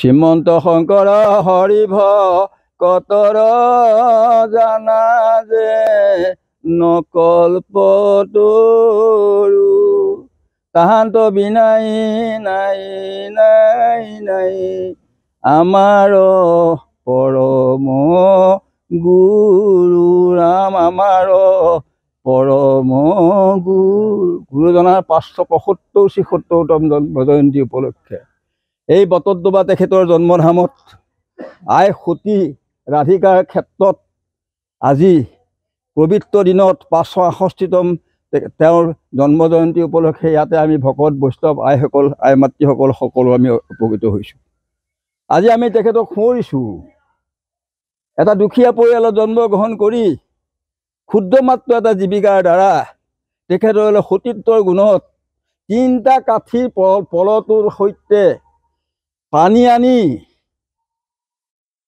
শ্ৰীমন্ত শংকৰ হৰিভ কতৰ জানা যে নকল্পতৰু তাহান্ত বিনাই নাই নাই নাই আমাৰ পৰম গুৰু ৰাম আমাৰ পৰম গুৰুজনাৰ 575-76তম জন্ম জয়ন্তী উপলক্ষে এই বটদ্ৰৱা তেখেতৰ জন্মধামত আই সতী ৰাধিকাৰ ক্ষেত্ৰত আজি পবিত্ৰ দিনত 568তম তেওঁৰ জন্ম জয়ন্তী উপলক্ষে ইয়াতে আমি ভকত বৈষ্ণৱ আইসকল আই মাতৃসকল সকলো আমি উপকৃত হৈছোঁ। আজি আমি তেখেতক সুঁৱৰিছোঁ। এটা দুখীয়া পৰিয়ালত জন্মগ্ৰহণ কৰি ক্ষুদ্ৰ মাত্ৰ এটা জীৱিকাৰ দ্বাৰা তেখেতৰ সতীত্বৰ গুণত 3টা কাঠিৰ পলটোৰ সৈতে পানী আনি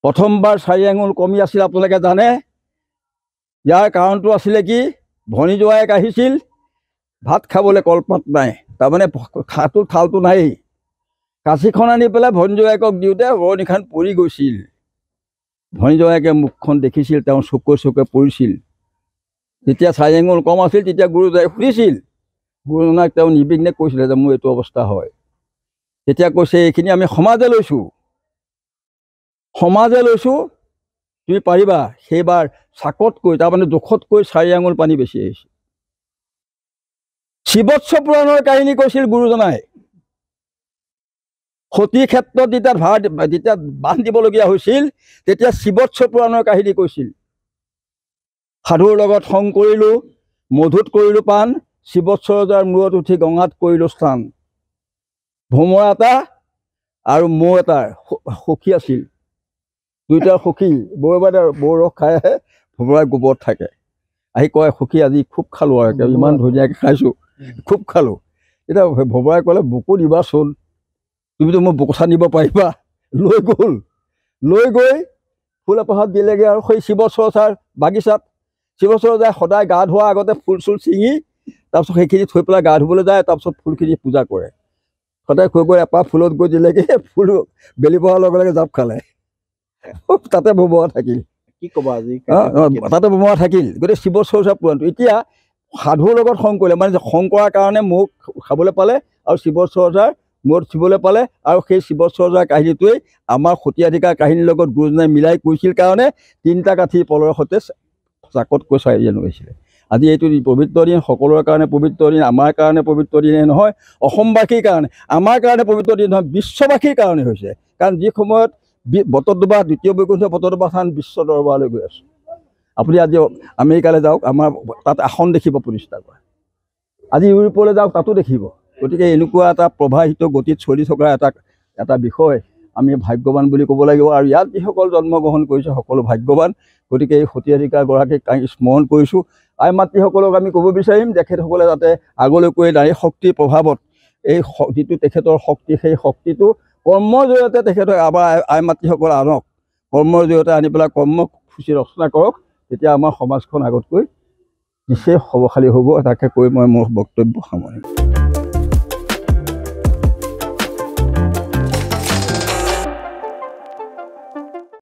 প্ৰথমবাৰ 4 আঙুল কমি আছিল। আপোনালোকে জানে ইয়াৰ কাৰণটো আছিলে কি? ভনী জোৱাইক আহিছিল, ভাত খাবলৈ কলপাত নাই, তাৰমানে থালটো নাই। কাঁচিখন আনি পেলাই ভনী জোৱাইকক দিওঁতে বৰণিখন পৰি গৈছিল। ভনী জোৱাইকে মুখখন দেখিছিল, তেওঁ চকুৱে পৰিছিল। যেতিয়া 4 আঙুল কম আছিল তেতিয়া গুৰুজনাই সুধিছিল, গুৰুজনাক তেওঁ নিৰ্বিঘ্নে কৈছিলে যে মোৰ এইটো অৱস্থা হয়। তেতিয়া কৈছে এইখিনি আমি সমাজে লৈছোঁ, তুমি পাৰিবা। সেইবাৰ চাকতকৈ তাৰমানে জোখতকৈ 4 আঙুল পানী বেছি আহিছে। শিৱৎস পুৰাণৰ কাহিনী কৈছিল গুৰুজনাই। সতীৰ ক্ষেত্ৰত যেতিয়া বান্ধ দিবলগীয়া হৈছিল তেতিয়া শিৱৎস পুৰাণৰ কাহিনী কৈছিল। সাধুৰ লগত সং কৰিলোঁ, মধুত কৰিলোঁ পাণ, শিৱৎস ৰজাৰ মূৰত উঠি গঙাত কৰিলোঁ স্নান। ভোমৰা এটা আৰু মৌ এটাৰ সখী আছিল। 2টা সখী বৌ ৰস খাই আহে, ভোমৰাই গোবৰত থাকে। আহি কয় সখী আজি খুব খালোঁ আৰু ইমান ধুনীয়াকৈ খাইছোঁ, খুব খালোঁ। এতিয়া ভোমৰাই ক'লে বুকু দিবাচোন, তুমিতো মোক বুকুচা নিব পাৰিবা। লৈ গৈ ফুল এপাহত দিলেগৈ আৰু সেই শিৱৎস ৰজাৰ বাগিচাত। শিৱৎস ৰজাই সদায় গা ধোৱাৰ আগতে ফুল চুল ছিঙি তাৰপিছত সেইখিনি থৈ পেলাই গা ধুবলৈ যায়, তাৰপিছত ফুলখিনি পূজা কৰে। সদায় গৈ এপাহ ফুলত গৈ দিলেগৈ, ফুল বেলি পৰাৰ লগে লগে জাপ খালে। তাতে ভোমৰা থাকিল। কি ক'বা আজি? তাতে ভোমৰা থাকিল। গতিকে শিৱৎস ৰজাৰ পুৰাণটো এতিয়া সাধুৰ লগত সং কৰিলে, মানে সং কৰাৰ কাৰণে মোক খাবলৈ পালে আৰু শিৱৎস ৰজাৰ মূৰত চুবলৈ পালে। আৰু সেই শিৱৎস ৰজাৰ কাহিনীটোৱেই আমাৰ সতীয়াধিকাৰ কাহিনীৰ লগত গুৰুজনাই মিলাই কৈছিল কাৰণে 3টা কাঠিৰ পলৰ সৈতে চাকতকৈ 4 আঙুল হৈছিলে। আজি এইটো পবিত্ৰ দিন, সকলোৰে কাৰণে পবিত্ৰ দিন, আমাৰ কাৰণে পবিত্ৰ দিনে নহয়, অসমবাসীৰ কাৰণে, আমাৰ কাৰণে পবিত্ৰ দিন নহয়, বিশ্ববাসীৰ কাৰণে হৈছে। কাৰণ যি সময়ত বটদ্ৰৱা দ্বিতীয় বৈকুণ্ঠ বটদ্ৰৱা থান বিশ্ব দৰবাৰলৈ গৈ আছোঁ। আপুনি আজি আমেৰিকালৈ যাওক, আমাৰ তাত আসন দেখিব প্ৰতিষ্ঠা কৰা। আজি ইউৰোপলৈ যাওক, তাতো দেখিব। গতিকে এনেকুৱা এটা প্ৰবাহিত গতিত চলি থকা এটা বিষয় আমি ভাগ্যৱান বুলি ক'ব লাগিব। আৰু ইয়াত যিসকল জন্মগ্ৰহণ কৰিছে সকলো ভাগ্যৱান। গতিকে এই সতীয়াধিকাৰগৰাকীক আমি স্মৰণ কৰিছোঁ। আই মাতৃসকলক আমি ক'ব বিচাৰিম তেখেতসকলে যাতে আগলৈকৈ নাৰী শক্তিৰ প্ৰভাৱত এই যিটো তেখেতৰ শক্তি, সেই শক্তিটো কৰ্মৰ জৰিয়তে তেখেতক আমাৰ আই মাতৃসকল আনক, কৰ্মৰ জৰিয়তে আনি পেলাই কৰ্মসূচী ৰচনা কৰক। তেতিয়া আমাৰ সমাজখন আগতকৈ নিশ্চয় সবশালী হ'ব। তাকে কৈ মই মোৰ বক্তব্য সামৰিম।